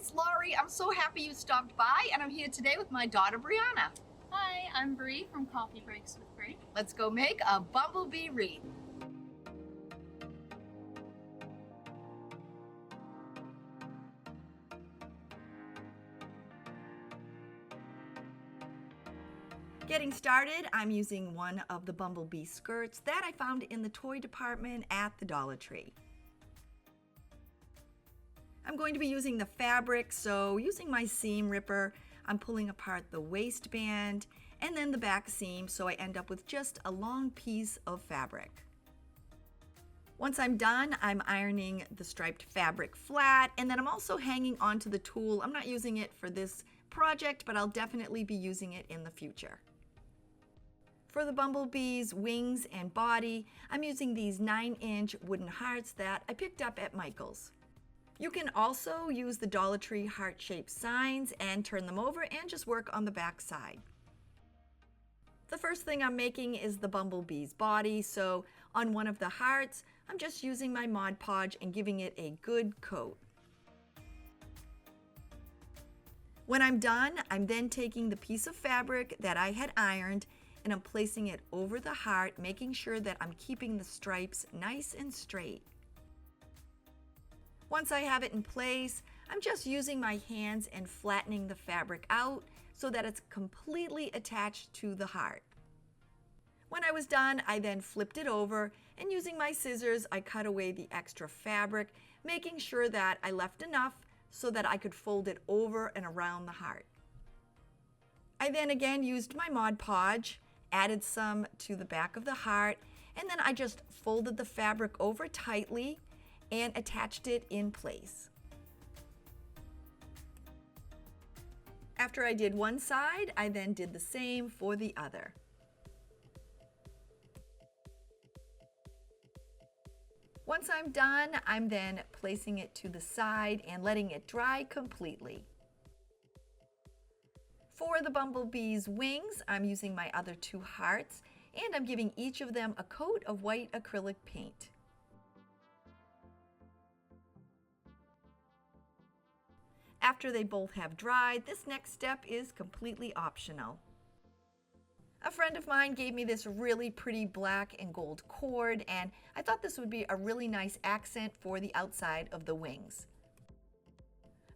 it's Laurie. I'm so happy you stopped by, and I'm here today with my daughter Briana. Hi, I'm Bri from Coffee Breaks with Bri. Let's go make a bumblebee wreath. Getting started, I'm using one of the bumblebee skirts that I found in the toy department at the Dollar Tree. I'm going to be using the fabric, so using my seam ripper, I'm pulling apart the waistband and then the back seam, so I end up with just a long piece of fabric. Once I'm done, I'm ironing the striped fabric flat, and then I'm also hanging onto the tool. I'm not using it for this project, but I'll definitely be using it in the future. For the bumblebee's wings and body, I'm using these 9-inch wooden hearts that I picked up at Michael's. You can also use the Dollar Tree heart-shaped signs and turn them over and just work on the back side. The first thing I'm making is the bumblebee's body, so on one of the hearts, I'm just using my Mod Podge and giving it a good coat. When I'm done, I'm then taking the piece of fabric that I had ironed and I'm placing it over the heart, making sure that I'm keeping the stripes nice and straight. Once I have it in place, I'm just using my hands and flattening the fabric out so that it's completely attached to the heart. When I was done, I then flipped it over, and using my scissors, I cut away the extra fabric, making sure that I left enough so that I could fold it over and around the heart. I then again used my Mod Podge, added some to the back of the heart, and then I just folded the fabric over tightly and attached it in place. After I did one side, I then did the same for the other. Once I'm done, I'm then placing it to the side and letting it dry completely. For the bumblebee's wings, I'm using my other two hearts, and I'm giving each of them a coat of white acrylic paint. After they both have dried, this next step is completely optional. A friend of mine gave me this really pretty black and gold cord, and I thought this would be a really nice accent for the outside of the wings.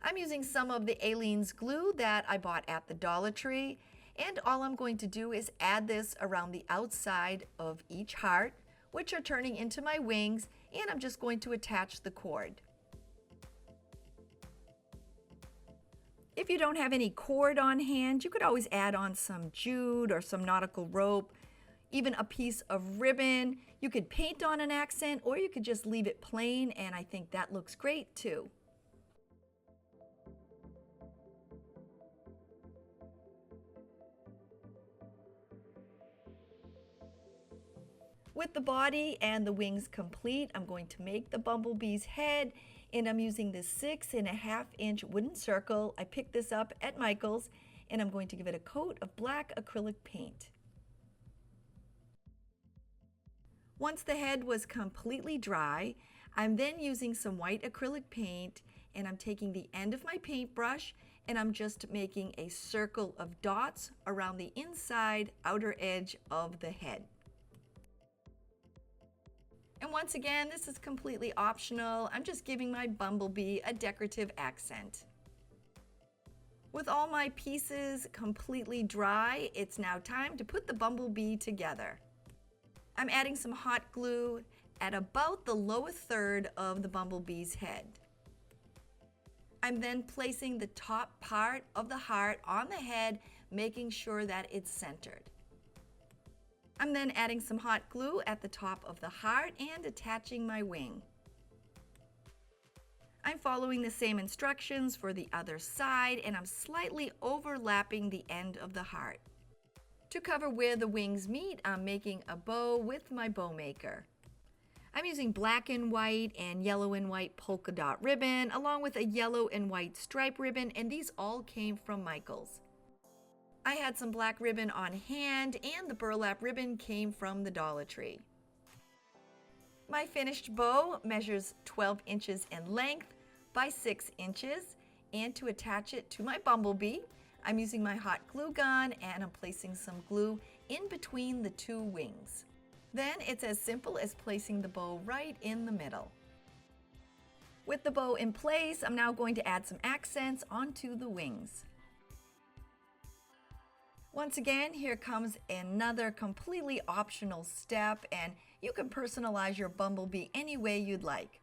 I'm using some of the Aleene's glue that I bought at the Dollar Tree, and all I'm going to do is add this around the outside of each heart, which are turning into my wings, and I'm just going to attach the cord. If you don't have any cord on hand, you could always add on some jute or some nautical rope, even a piece of ribbon. You could paint on an accent, or you could just leave it plain, and I think that looks great too. With the body and the wings complete, I'm going to make the bumblebee's head, and I'm using this 6.5-inch wooden circle. I picked this up at Michael's, and I'm going to give it a coat of black acrylic paint. Once the head was completely dry, I'm then using some white acrylic paint, and I'm taking the end of my paintbrush, and I'm just making a circle of dots around the inside outer edge of the head. And once again, this is completely optional. I'm just giving my bumblebee a decorative accent. With all my pieces completely dry, it's now time to put the bumblebee together. I'm adding some hot glue at about the lowest third of the bumblebee's head. I'm then placing the top part of the heart on the head, making sure that it's centered. I'm then adding some hot glue at the top of the heart and attaching my wing. I'm following the same instructions for the other side, and I'm slightly overlapping the end of the heart. To cover where the wings meet, I'm making a bow with my bow maker. I'm using black and white and yellow and white polka dot ribbon, along with a yellow and white stripe ribbon, and these all came from Michael's. I had some black ribbon on hand, and the burlap ribbon came from the Dollar Tree. My finished bow measures 12 inches in length by 6 inches, And to attach it to my Bumblebee, I'm using my hot glue gun and I'm placing some glue in between the two wings. Then it's as simple as placing the bow right in the middle. With the bow in place, I'm now going to add some accents onto the wings. Once again, here comes another completely optional step, and you can personalize your Bumblebee any way you'd like.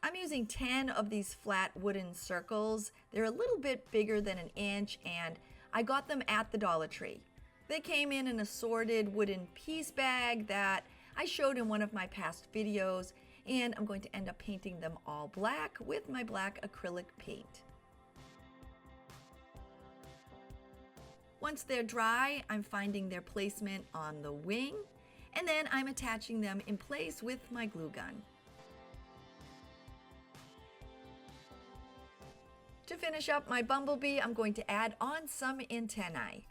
I'm using 10 of these flat wooden circles. They're a little bit bigger than an inch, and I got them at the Dollar Tree. They came in an assorted wooden piece bag that I showed in one of my past videos, and I'm going to end up painting them all black with my black acrylic paint. Once they're dry, I'm finding their placement on the wing, and then I'm attaching them in place with my glue gun. To finish up my Bumblebee, I'm going to add on some antennae.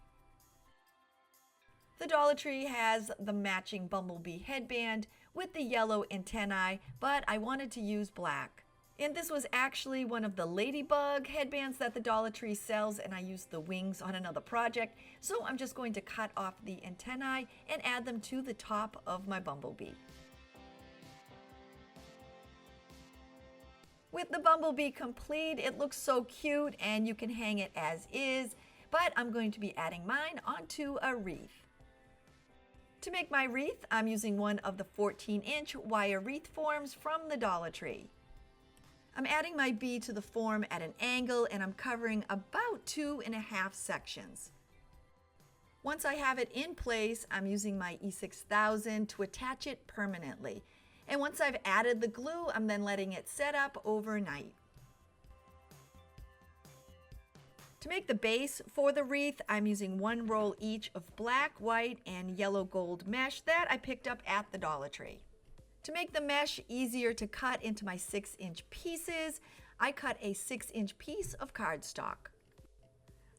The Dollar Tree has the matching Bumblebee headband with the yellow antennae, but I wanted to use black. And this was actually one of the ladybug headbands that the Dollar Tree sells, and I used the wings on another project, so I'm just going to cut off the antennae and add them to the top of my Bumblebee. With the Bumblebee complete, it looks so cute and you can hang it as is, but I'm going to be adding mine onto a wreath. To make my wreath, I'm using one of the 14-inch wire wreath forms from the Dollar Tree. I'm adding my bee to the form at an angle, and I'm covering about 2.5 sections. Once I have it in place, I'm using my E6000 to attach it permanently. And once I've added the glue, I'm then letting it set up overnight. To make the base for the wreath, I'm using 1 roll each of black, white, and yellow gold mesh that I picked up at the Dollar Tree. To make the mesh easier to cut into my 6-inch pieces, I cut a 6-inch piece of cardstock.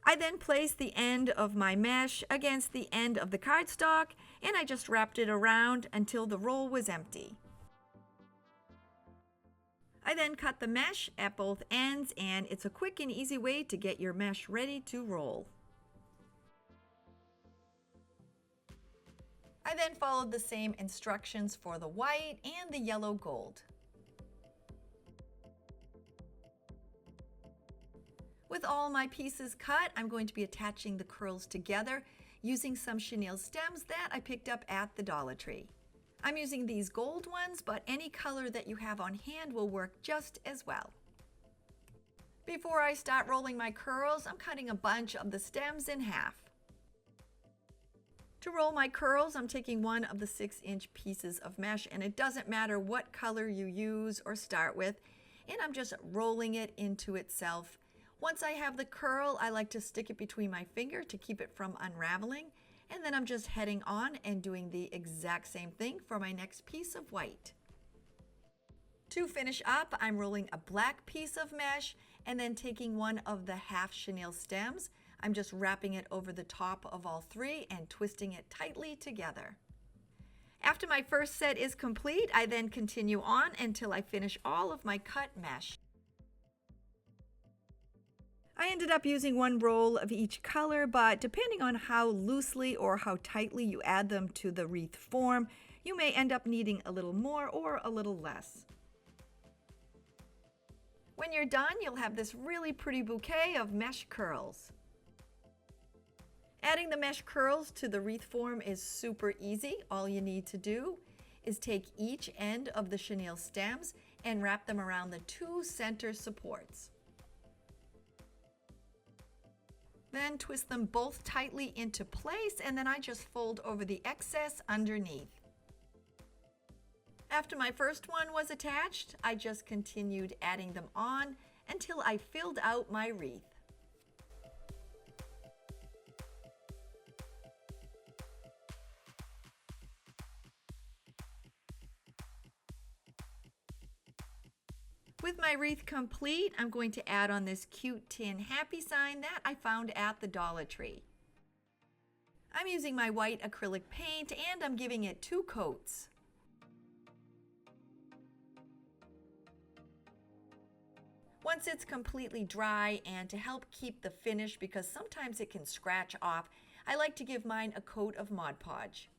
I then placed the end of my mesh against the end of the cardstock, and I just wrapped it around until the roll was empty. I then cut the mesh at both ends, and it's a quick and easy way to get your mesh ready to roll. I then followed the same instructions for the white and the yellow gold. With all my pieces cut, I'm going to be attaching the curls together using some chenille stems that I picked up at the Dollar Tree. I'm using these gold ones, but any color that you have on hand will work just as well. Before I start rolling my curls, I'm cutting a bunch of the stems in half. To roll my curls, I'm taking one of the 6-inch pieces of mesh, and it doesn't matter what color you use or start with, and I'm just rolling it into itself. Once I have the curl, I like to stick it between my finger to keep it from unraveling, and then I'm just heading on and doing the exact same thing for my next piece of white. To finish up, I'm rolling a black piece of mesh and then taking one of the half chenille stems. I'm just wrapping it over the top of all 3 and twisting it tightly together. After my first set is complete, I then continue on until I finish all of my cut mesh. I ended up using 1 roll of each color, but depending on how loosely or how tightly you add them to the wreath form, you may end up needing a little more or a little less. When you're done, you'll have this really pretty bouquet of mesh curls. Adding the mesh curls to the wreath form is super easy. All you need to do is take each end of the chenille stems and wrap them around the 2 center supports. Then twist them both tightly into place, and then I just fold over the excess underneath. After my first one was attached, I just continued adding them on until I filled out my wreath. With my wreath complete, I'm going to add on this cute tin happy sign that I found at the Dollar Tree. I'm using my white acrylic paint and I'm giving it 2 coats. Once it's completely dry, and to help keep the finish because sometimes it can scratch off, I like to give mine a coat of Mod Podge.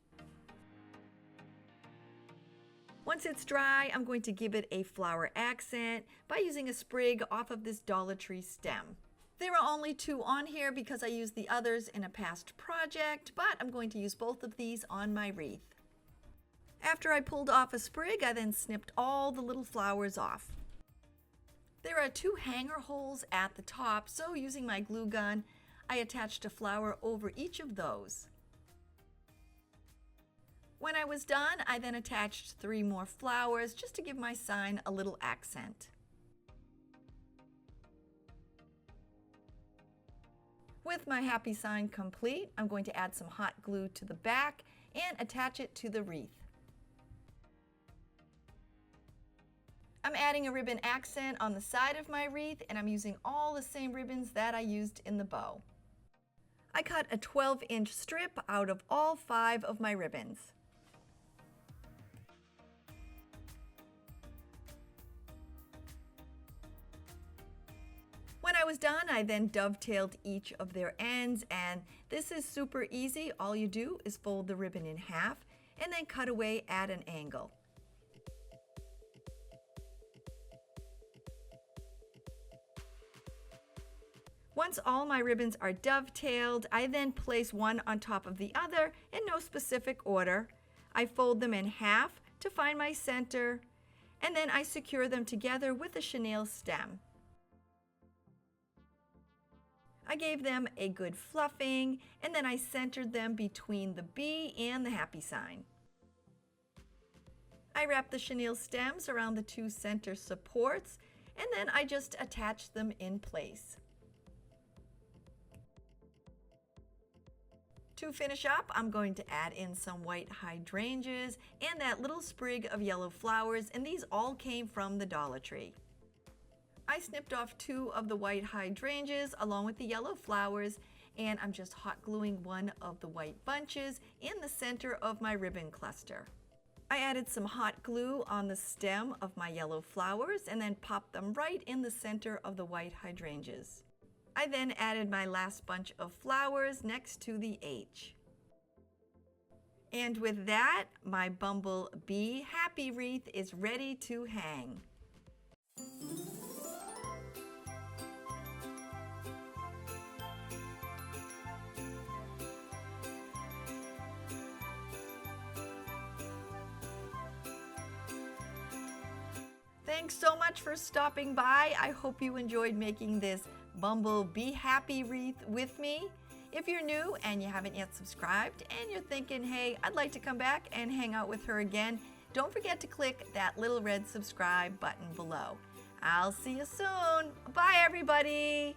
Once it's dry, I'm going to give it a flower accent by using a sprig off of this Dollar Tree stem. There are only 2 on here because I used the others in a past project, but I'm going to use both of these on my wreath. After I pulled off a sprig, I then snipped all the little flowers off. There are 2 hanger holes at the top, so using my glue gun, I attached a flower over each of those. When I was done, I then attached 3 more flowers just to give my sign a little accent. With my happy sign complete, I'm going to add some hot glue to the back and attach it to the wreath. I'm adding a ribbon accent on the side of my wreath, and I'm using all the same ribbons that I used in the bow. I cut a 12-inch strip out of all 5 of my ribbons. When I was done, I then dovetailed each of their ends, and this is super easy. All you do is fold the ribbon in half and then cut away at an angle. Once all my ribbons are dovetailed, I then place one on top of the other in no specific order. I fold them in half to find my center, and then I secure them together with a chenille stem. I gave them a good fluffing, and then I centered them between the bee and the happy sign. I wrapped the chenille stems around the 2 center supports, and then I just attached them in place. To finish up, I'm going to add in some white hydrangeas and that little sprig of yellow flowers, and these all came from the Dollar Tree. I snipped off 2 of the white hydrangeas along with the yellow flowers, and I'm just hot gluing one of the white bunches in the center of my ribbon cluster. I added some hot glue on the stem of my yellow flowers and then popped them right in the center of the white hydrangeas. I then added my last bunch of flowers next to the H. And with that, my Bumble Bee Happy wreath is ready to hang. Thanks so much for stopping by. I hope you enjoyed making this Bumble Bee Happy wreath with me. If you're new and you haven't yet subscribed and you're thinking, hey, I'd like to come back and hang out with her again, don't forget to click that little red subscribe button below. I'll see you soon. Bye, everybody.